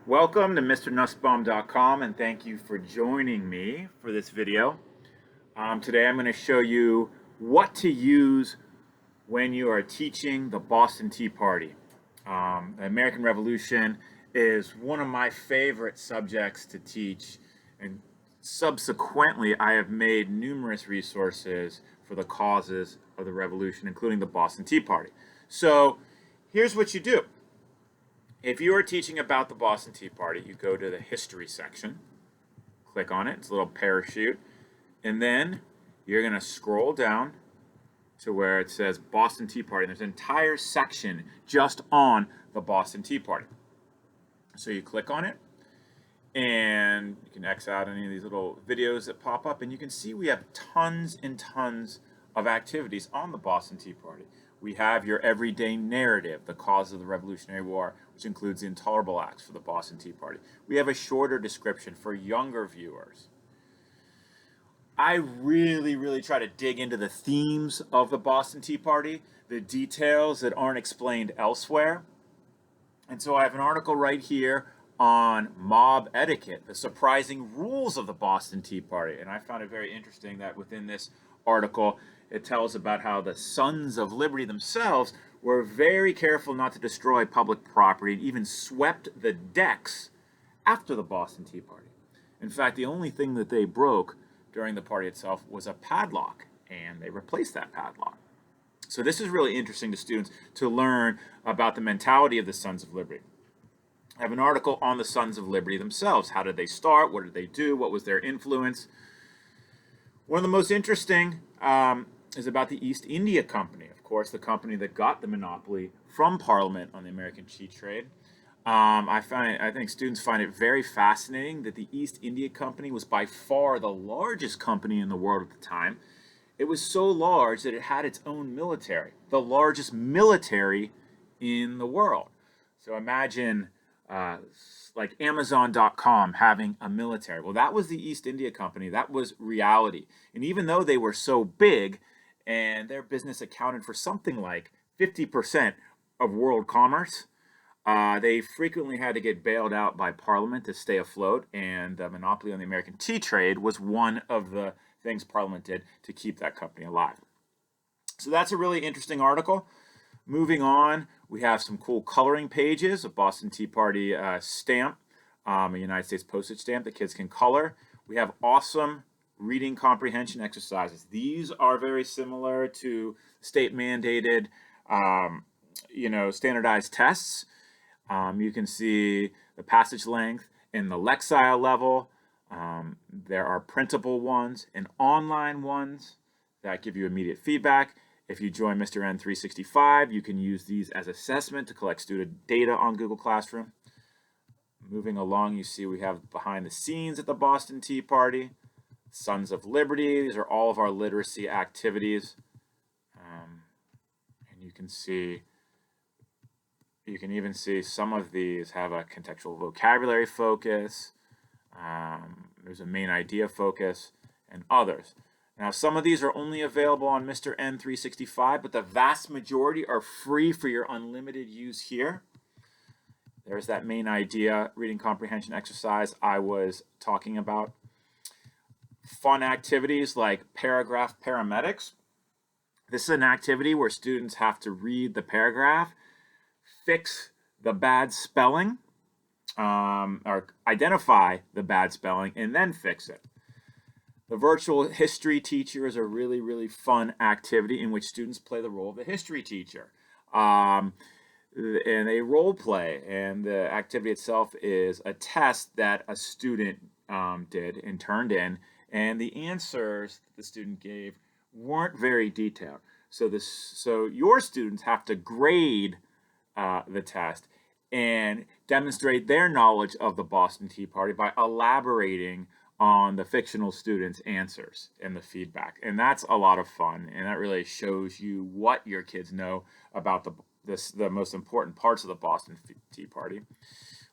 Welcome to MrNussbaum.com and thank you for joining me for this video. Today I'm going to show you what to use when you are teaching the Boston Tea Party. The American Revolution is one of my favorite subjects to teach, and subsequently I have made numerous resources for the causes of the revolution, including the Boston Tea Party. So here's what you do. If you are teaching about the Boston Tea Party, you go to the history section, click on it, it's a little parachute, and then you're going to scroll down to where it says Boston Tea Party. There's an entire section just on the Boston Tea Party. So you click on it, and you can X out any of these little videos that pop up, and you can see we have tons and tons of activities on the Boston Tea Party. We have your everyday narrative, the cause of the Revolutionary War, which includes the Intolerable Acts for the Boston Tea Party. We have a shorter description for younger viewers. I really try to dig into the themes of the Boston Tea Party, the details that aren't explained elsewhere. And so I have an article right here on mob etiquette, the surprising rules of the Boston Tea Party. And I found it very interesting that within this article, it tells about how the Sons of Liberty themselves were very careful not to destroy public property and even swept the decks after the Boston Tea Party. In fact, the only thing that they broke during the party itself was a padlock, and they replaced that padlock. So this is really interesting to students to learn about the mentality of the Sons of Liberty. I have an article on the Sons of Liberty themselves. How did they start? What did they do? What was their influence? One of the most interesting is about the East India Company, of course, the company that got the monopoly from Parliament on the American tea trade. I think students find it very fascinating that the East India Company was by far the largest company in the world at the time. It was so large that it had its own military, the largest military in the world. So imagine like Amazon.com having a military. Well, that was the East India Company. That was reality. And even though they were so big and their business accounted for something like 50% of world commerce, they frequently had to get bailed out by Parliament to stay afloat, and the monopoly on the American tea trade was one of the things Parliament did to keep that company alive. So that's a really interesting article. Moving on, we have some cool coloring pages, a Boston Tea Party stamp, a United States postage stamp that kids can color. We have awesome reading comprehension exercises. These are very similar to state-mandated, standardized tests. You can see the passage length and the lexile level. There are printable ones and online ones that give you immediate feedback. If you join Mr. N365, you can use these as assessment to collect student data on Google Classroom. Moving along, you see we have behind the scenes at the Boston Tea Party, Sons of Liberty. These are all of our literacy activities. And you can even see some of these have a contextual vocabulary focus. There's a main idea focus and others. Now, some of these are only available on Mr. N365, but the vast majority are free for your unlimited use here. There's that main idea reading comprehension exercise I was talking about. Fun activities like paragraph paramedics. This is an activity where students have to read the paragraph, fix the bad spelling, or identify the bad spelling, and then fix it. The virtual history teacher is a really fun activity in which students play the role of the history teacher. And they role play, and the activity itself is a test that a student did and turned in, and the answers the student gave weren't very detailed. So your students have to grade the test and demonstrate their knowledge of the Boston Tea Party by elaborating on the fictional students' answers and the feedback. And that's a lot of fun, and that really shows you what your kids know about the most important parts of the Boston Tea Party.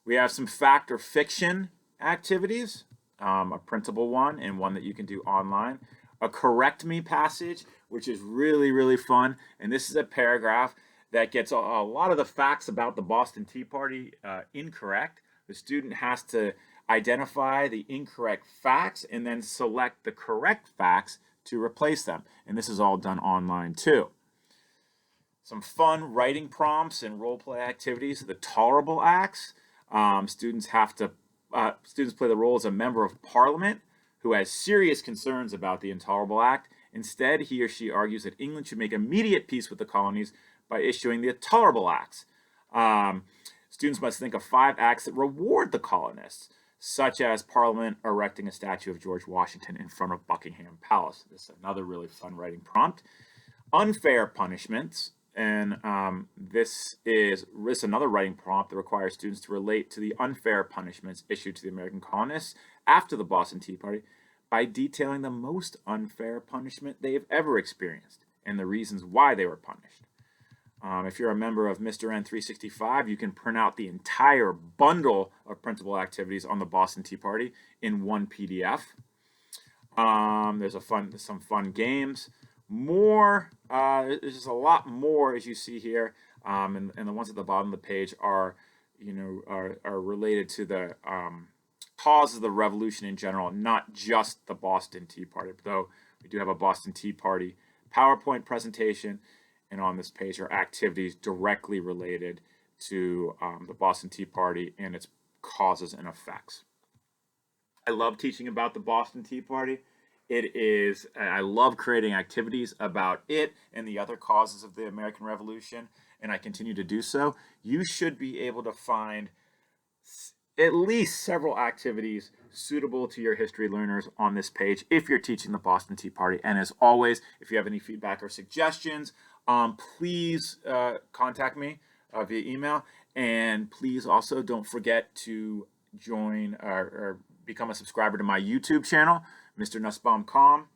We have some fact or fiction activities, a printable one and one that you can do online. A correct me passage, which is really fun, and this is a paragraph that gets a lot of the facts about the Boston Tea Party incorrect, The student has to identify the incorrect facts and then select the correct facts to replace them. And this is all done online too. Some fun writing prompts and role play activities. The Tolerable Acts. Students play the role as a member of parliament who has serious concerns about the Intolerable Act. Instead, he or she argues that England should make immediate peace with the colonies by issuing the Tolerable Acts. Students must think of 5 acts that reward the colonists, such as Parliament erecting a statue of George Washington in front of Buckingham Palace. This is another really fun writing prompt. Unfair punishments. And this is another writing prompt that requires students to relate to the unfair punishments issued to the American colonists after the Boston Tea Party by detailing the most unfair punishment they have ever experienced and the reasons why they were punished. If you're a member of Mr. N365, you can print out the entire bundle of printable activities on the Boston Tea Party in one PDF. There's some fun games. There's just a lot more as you see here, and the ones at the bottom of the page are related to the causes of the revolution in general, not just the Boston Tea Party. Though we do have a Boston Tea Party PowerPoint presentation, and on this page are activities directly related to the Boston Tea Party and its causes and effects. I love teaching about the Boston Tea Party. I love creating activities about it and the other causes of the American Revolution, and I continue to do so. You should be able to find at least several activities suitable to your history learners on this page if you're teaching the Boston Tea Party. And as always, if you have any feedback or suggestions, please contact me via email. And please also don't forget to join or become a subscriber to my YouTube channel, Mr. Nussbaum.com.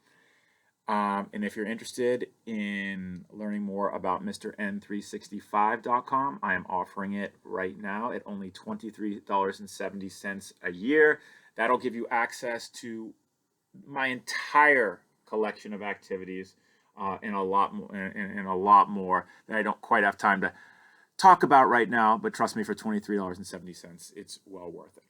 And if you're interested in learning more about MrN365.com, I am offering it right now at only $23.70 a year. That'll give you access to my entire collection of activities and a lot more that I don't quite have time to talk about right now. But trust me, for $23.70, it's well worth it.